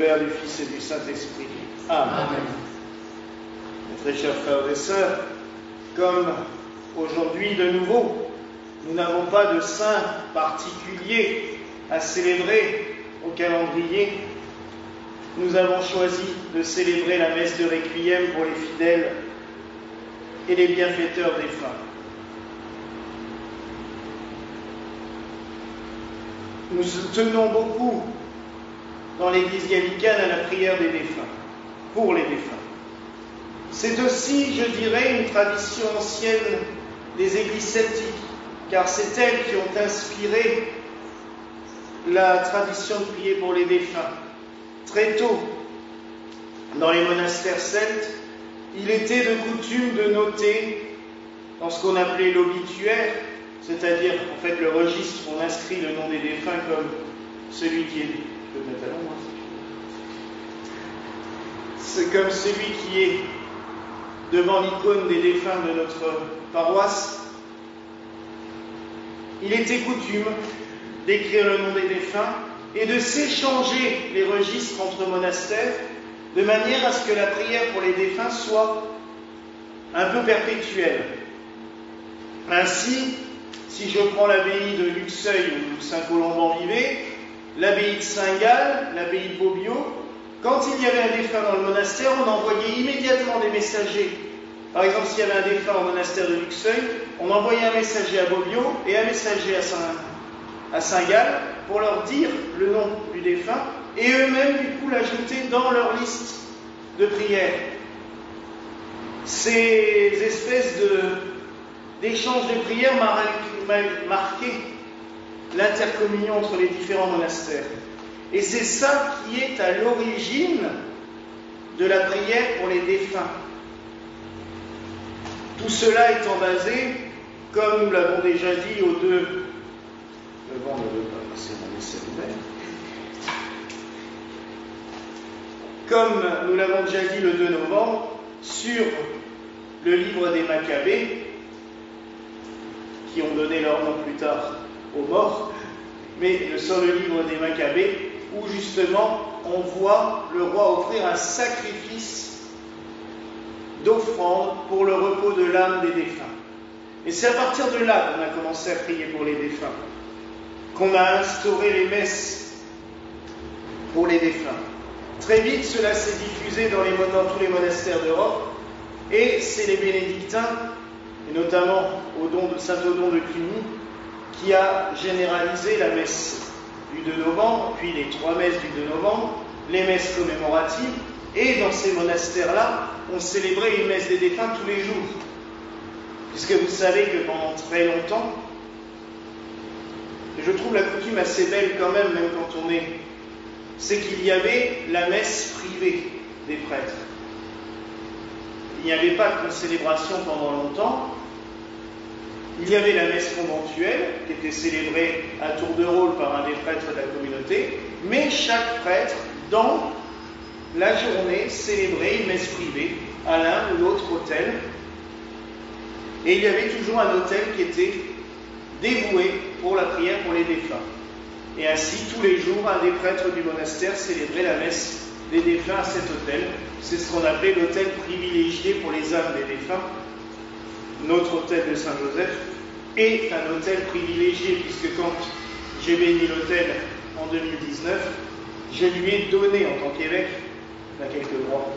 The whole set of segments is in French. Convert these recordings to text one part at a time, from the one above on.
Père, du Fils et du Saint-Esprit. Amen. Amen. Mes très chers frères et sœurs, comme aujourd'hui de nouveau, nous n'avons pas de saint particulier à célébrer au calendrier, nous avons choisi de célébrer la messe de Requiem pour les fidèles et les bienfaiteurs défunts. Nous tenons beaucoup dans l'Église gallicane à la prière des défunts, pour les défunts. C'est aussi, je dirais, une tradition ancienne des églises celtiques, car c'est elles qui ont inspiré la tradition de prier pour les défunts. Très tôt, dans les monastères celtes, il était de coutume de noter dans ce qu'on appelait l'obituaire, c'est-à-dire en fait le registre où on inscrit le nom des défunts comme celui qui est... Je peux te mettre à l'ombre, c'est comme celui qui est devant l'icône des défunts de notre paroisse. Il était coutume d'écrire le nom des défunts et de s'échanger les registres entre monastères de manière à ce que la prière pour les défunts soit un peu perpétuelle. Ainsi, si je prends l'abbaye de Luxeuil où Saint-Colomban vivait, l'abbaye de Saint-Gall, l'abbaye de Bobbio, quand il y avait un défunt dans le monastère, on envoyait immédiatement des messagers. Par exemple, s'il y avait un défunt au monastère de Luxeuil, on envoyait un messager à Bobbio et un messager à Saint-Gall pour leur dire le nom du défunt et eux-mêmes, du coup, l'ajouter dans leur liste de prières. Ces espèces d'échanges de prières marquaient l'intercommunion entre les différents monastères. Et c'est ça qui est à l'origine de la prière pour les défunts. Tout cela étant basé, comme nous l'avons déjà dit au 2... Le vent ne veut pas passer mon essai ouvert. Comme nous l'avons déjà dit le 2 novembre, sur le livre des Maccabées, qui ont donné leur nom plus tard aux morts, mais sur le livre des Maccabées, où justement on voit le roi offrir un sacrifice d'offrande pour le repos de l'âme des défunts. Et c'est à partir de là qu'on a commencé à prier pour les défunts, qu'on a instauré les messes pour les défunts. Très vite, cela s'est diffusé dans tous les monastères d'Europe, et c'est les bénédictins, et notamment Saint Odon de Cluny, qui a généralisé la messe du 2 novembre, puis les 3 messes du 2 novembre, les messes commémoratives, et dans ces monastères-là, on célébrait une messe des défunts tous les jours. Puisque vous savez que pendant très longtemps, et je trouve la coutume assez belle quand même quand on est, c'est qu'il y avait la messe privée des prêtres. Il n'y avait pas de concélébration pendant longtemps. Il y avait la messe conventuelle, qui était célébrée à tour de rôle par un des prêtres de la communauté, mais chaque prêtre, dans la journée, célébrait une messe privée à l'un ou l'autre autel. Et il y avait toujours un autel qui était dévoué pour la prière pour les défunts. Et ainsi, tous les jours, un des prêtres du monastère célébrait la messe des défunts à cet autel. C'est ce qu'on appelait l'autel privilégié pour les âmes des défunts. Notre autel de Saint-Joseph est un autel privilégié, puisque quand j'ai béni l'autel en 2019, je lui ai donné, en tant qu'évêque, il y a quelques droits,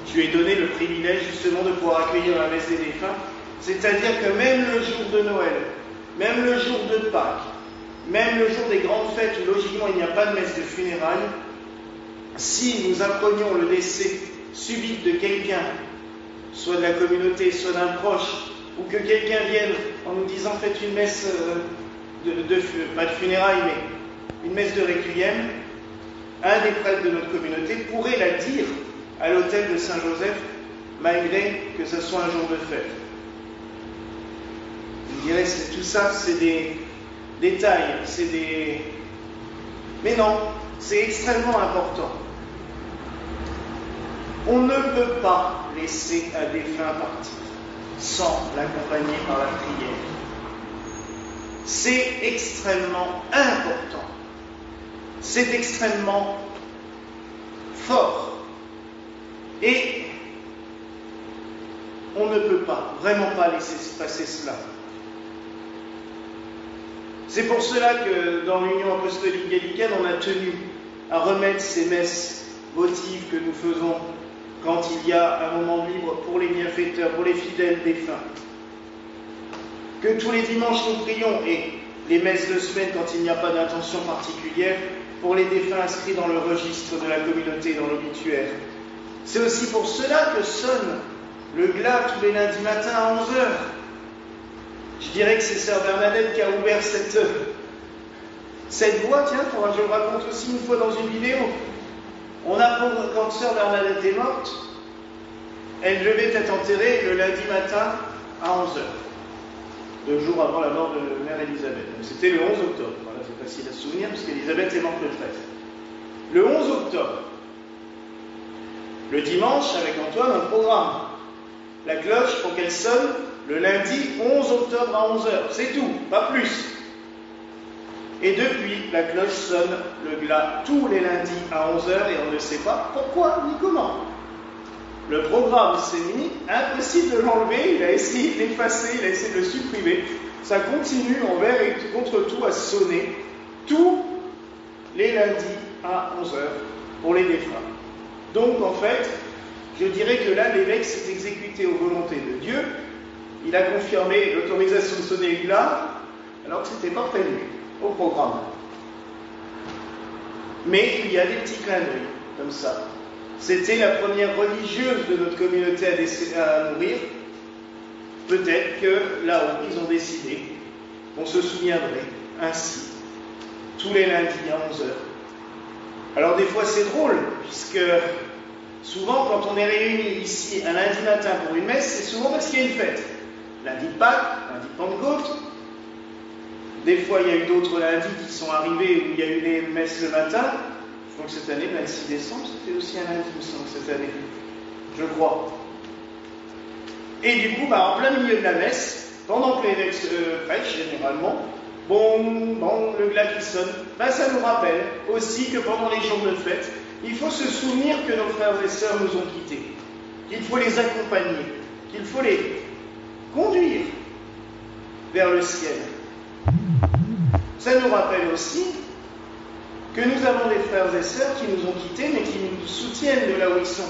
je lui ai donné le privilège justement de pouvoir accueillir la messe des défunts, c'est-à-dire que même le jour de Noël, même le jour de Pâques, même le jour des grandes fêtes où logiquement il n'y a pas de messe de funérailles, si nous apprenions le décès subit de quelqu'un, soit de la communauté, soit d'un proche, ou que quelqu'un vienne en nous disant faites une messe pas de funérailles, mais une messe de Requiem, un des prêtres de notre communauté pourrait la dire à l'autel de Saint-Joseph, malgré que ce soit un jour de fête. Je dirais que tout ça, c'est des détails, mais non, c'est extrêmement important. On ne peut pas laisser un défunt partir sans l'accompagner par la prière. C'est extrêmement important. C'est extrêmement fort. Et on ne peut pas, vraiment pas laisser passer cela. C'est pour cela que dans l'Union apostolique gallicaine, on a tenu à remettre ces messes votives que nous faisons quand il y a un moment libre pour les bienfaiteurs, pour les fidèles défunts. Que tous les dimanches nous prions, et les messes de semaine quand il n'y a pas d'intention particulière, pour les défunts inscrits dans le registre de la communauté, dans l'obituaire. C'est aussi pour cela que sonne le glas tous les lundis matins à 11h. Je dirais que c'est sœur Bernadette qui a ouvert cette voie. Tiens, je le raconte aussi une fois dans une vidéo. Quand sœur Bernadette est morte, elle devait être enterrée le lundi matin à 11h, 2 jours avant la mort de mère Élisabeth. C'était le 11 octobre. Voilà, c'est facile à se souvenir, parce qu'Élisabeth est morte le 13. Le 11 octobre. Le dimanche, avec Antoine, un programme. La cloche, faut qu'elle sonne le lundi 11 octobre à 11h. C'est tout, pas plus. Et depuis, la cloche sonne le glas tous les lundis à 11h et on ne sait pas pourquoi ni comment. Le programme s'est mis, impossible de l'enlever, il a essayé de l'effacer, il a essayé de le supprimer. Ça continue envers et contre tout à sonner tous les lundis à 11h pour les défunts. Donc en fait, je dirais que là, l'évêque s'est exécuté aux volontés de Dieu. Il a confirmé l'autorisation de sonner le glas, alors que ce n'était pas prévu au programme. Mais il y a des petits clins d'œil, comme ça. C'était la première religieuse de notre communauté à mourir. Peut-être que là-haut, ils ont décidé qu'on se souviendrait ainsi, tous les lundis à 11h. Alors des fois c'est drôle, puisque souvent quand on est réunis ici un lundi matin pour une messe, c'est souvent parce qu'il y a une fête. Lundi de Pâques, lundi de Pentecôte. Des fois il y a eu d'autres lundis qui sont arrivés où il y a eu les messes le matin. Je crois que cette année, le 26 décembre, c'était aussi un lundi, il me semble, cette année. Je crois. Et du coup, en plein milieu de la messe, pendant que l'évêque prêche, généralement, le glas qui sonne, ça nous rappelle aussi que pendant les jours de fête, il faut se souvenir que nos frères et sœurs nous ont quittés, qu'il faut les accompagner, qu'il faut les conduire vers le ciel. Ça nous rappelle aussi que nous avons des frères et sœurs qui nous ont quittés, mais qui nous soutiennent de là où ils sont.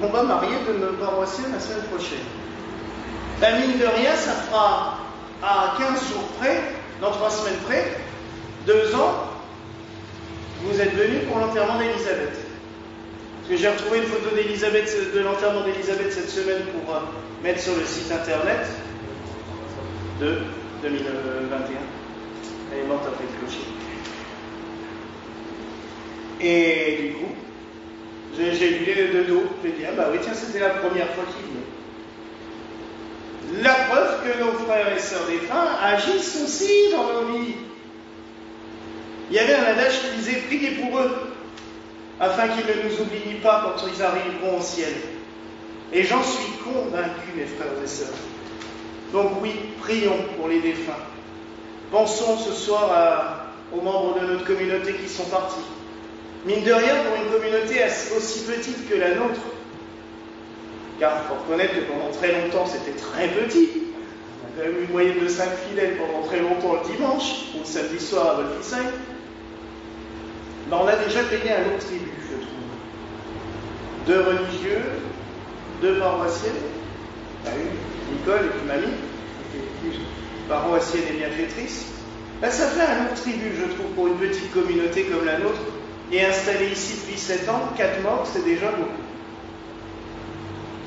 On va marier de nos paroissiens la semaine prochaine. Mine de rien, ça fera à 15 jours près, dans 3 semaines près, 2 ans, vous êtes venus pour l'enterrement d'Élisabeth. Parce que j'ai retrouvé une photo de l'enterrement d'Élisabeth cette semaine pour mettre sur le site internet de 2021. Elle est morte après le clocher. Et du coup, j'ai vu de dos, j'ai dit, oui, tiens, c'était la première fois qu'il venait. La preuve que nos frères et sœurs défunts agissent aussi dans nos vies. Il y avait un adage qui disait, priez pour eux, afin qu'ils ne nous oublient pas quand ils arriveront au ciel. Et j'en suis convaincu, mes frères et sœurs. Donc oui, prions pour les défunts. Pensons ce soir aux membres de notre communauté qui sont partis. Mine de rien, pour une communauté aussi petite que la nôtre, car il faut reconnaître que pendant très longtemps, c'était très petit. On a quand même une moyenne de 5 fidèles pendant très longtemps le dimanche, ou le samedi soir à Wolfisheim. On a déjà payé un autre tribut, je trouve. 2 religieux, 2 paroissiennes, une, Nicole et puis mamie, qui est plus paroissienne et bienfaitrice. Ça fait un autre tribut, je trouve, pour une petite communauté comme la nôtre. Et installé ici depuis 7 ans, 4 morts, c'est déjà beaucoup.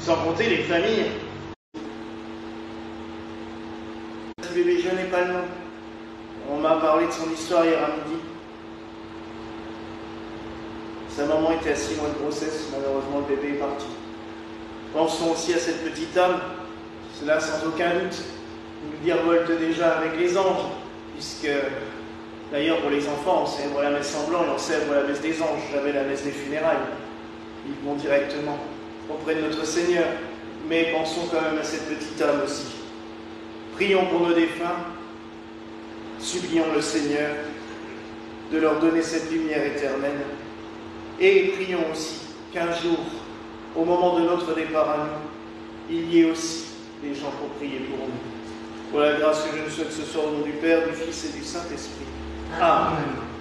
Sans compter les familles. Ce bébé, je n'ai pas le nom. On m'a parlé de son histoire hier à midi. Sa maman était à 6 mois de grossesse, malheureusement le bébé est parti. Pensons aussi à cette petite âme, cela sans aucun doute nous virevolte déjà avec les anges, puisque d'ailleurs pour les enfants on célèbre la messe en blanc et on célèbre la messe des anges, jamais la messe des funérailles. Ils vont directement auprès de notre Seigneur, mais pensons quand même à cette petite âme aussi. Prions pour nos défunts, supplions le Seigneur de leur donner cette lumière éternelle. Et prions aussi qu'un jour, au moment de notre départ à nous, il y ait aussi des gens pour prier pour nous. Pour la grâce que je nous souhaite ce soir au nom du Père, du Fils et du Saint-Esprit. Amen.